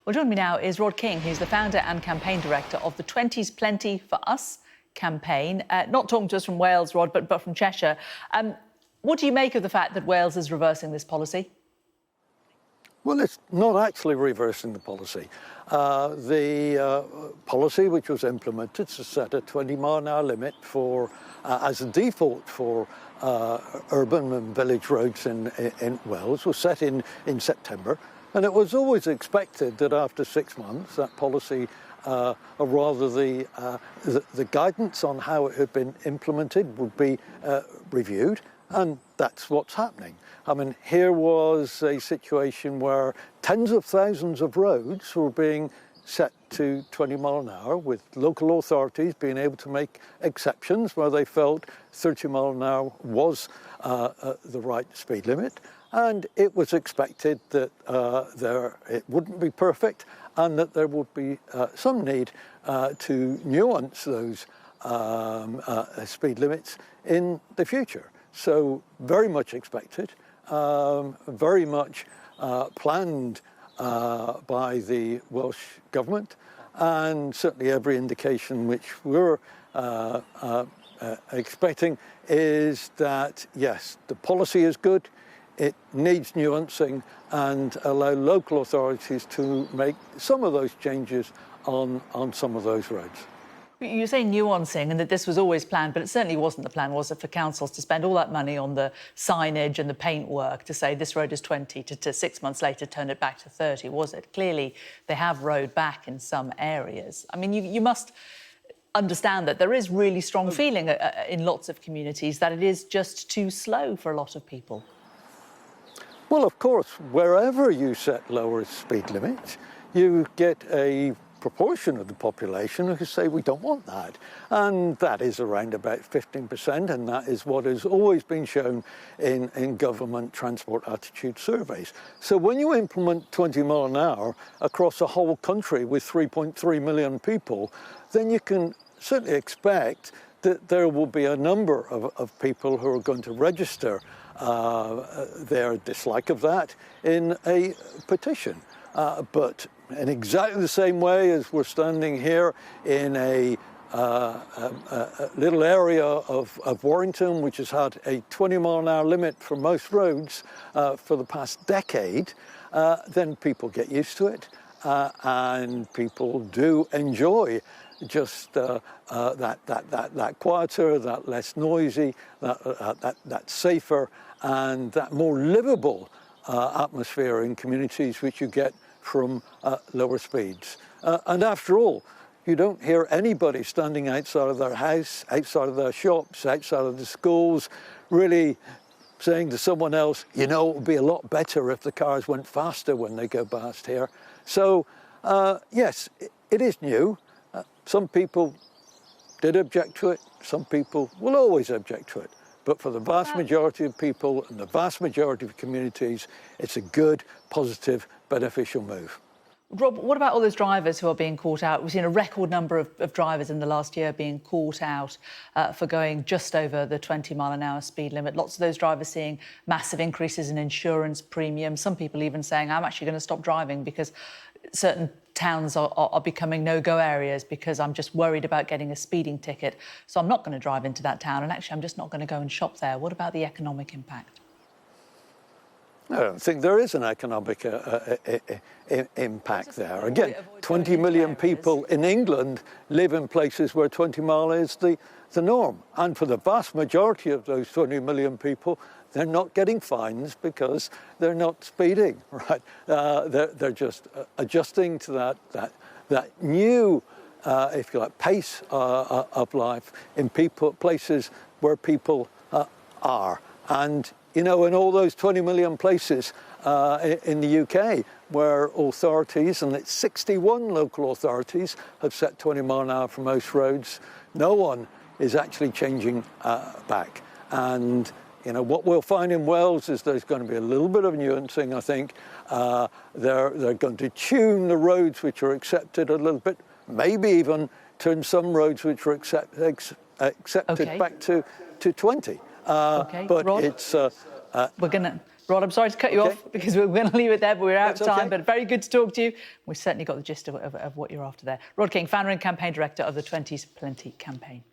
Well, joining me now is Rod King, who's the founder and campaign director of the 20's Plenty for Us campaign. Not talking to us from Wales, Rod, but from Cheshire. What do you make of the fact that Wales is reversing this policy? Well, it's not actually reversing the policy. The policy which was implemented to set a 20-mile-an-hour limit for, as a default for urban and village roads in Wales was set in September. And it was always expected that after 6 months, that policy, or rather the guidance on how it had been implemented would be reviewed. And that's what's happening. I mean, here was a situation where tens of thousands of roads were being set to 20 mile an hour, with local authorities being able to make exceptions where they felt 30 mile an hour was the right speed limit. And it was expected that it wouldn't be perfect and that there would be some need to nuance those speed limits in the future. So very much expected, very much planned by the Welsh government, and certainly every indication which we're expecting is that, yes, the policy is good, it needs nuancing, and allow local authorities to make some of those changes on some of those roads. You say nuancing and that this was always planned, but it certainly wasn't the plan, was it, for councils to spend all that money on the signage and the paintwork to say this road is 20 to 6 months later turn it back to 30, was it? Clearly, they have rowed back in some areas. I mean, you must understand that there is really strong feeling in lots of communities that it is just too slow for a lot of people. Well, of course, wherever you set lower speed limits, you get a proportion of the population who say we don't want that, and that is around about 15%, and that is what has always been shown in government transport attitude surveys. So when you implement 20 mile an hour across a whole country with 3.3 million people, then you can certainly expect that there will be a number of people who are going to register their dislike of that in a petition. But in exactly the same way as we're standing here in a little area of Warrington, which has had a 20 mile an hour limit for most roads for the past decade, then people get used to it, and people do enjoy just that quieter, that less noisy, that safer, and that more livable atmosphere in communities which you get from lower speeds. And after all, you don't hear anybody standing outside of their house, outside of their shops, outside of the schools, really saying to someone else, you know, it would be a lot better if the cars went faster when they go past here. So, yes, it is new. Some people did object to it. Some people will always object to it. But for the vast majority of people and the vast majority of communities, it's a good, positive, beneficial move. Rob, what about all those drivers who are being caught out? We've seen a record number of drivers in the last year being caught out for going just over the 20 mile an hour speed limit. Lots of those drivers seeing massive increases in insurance premiums. Some people even saying, I'm actually going to stop driving because certain towns are becoming no-go areas because I'm just worried about getting a speeding ticket. So I'm not going to drive into that town, and actually I'm just not going to go and shop there. What about the economic impact? I don't think there is an economic impact there. Again, 20 million people in England live in places where 20 mile is the norm. And for the vast majority of those 20 million people, they're not getting fines because they're not speeding, right? They're just adjusting to that new, if you like, pace of life in places where people are. And you know, in all those 20 million places in the UK where authorities, and it's 61 local authorities, have set 20 mile an hour for most roads, no one is actually changing back. And, you know, what we'll find in Wales is there's going to be a little bit of nuancing, I think. They're going to tune the roads which are accepted a little bit, maybe even turn some roads which are accepted back to 20. Okay, but Rod, it's we're going to Rod, I'm sorry to cut you Okay. off because we're going to leave it there, but we're out That's of time. okay. But very good to talk to you. We've certainly got the gist of what you're after there. Rod King, founder and campaign director of the 20s Plenty campaign.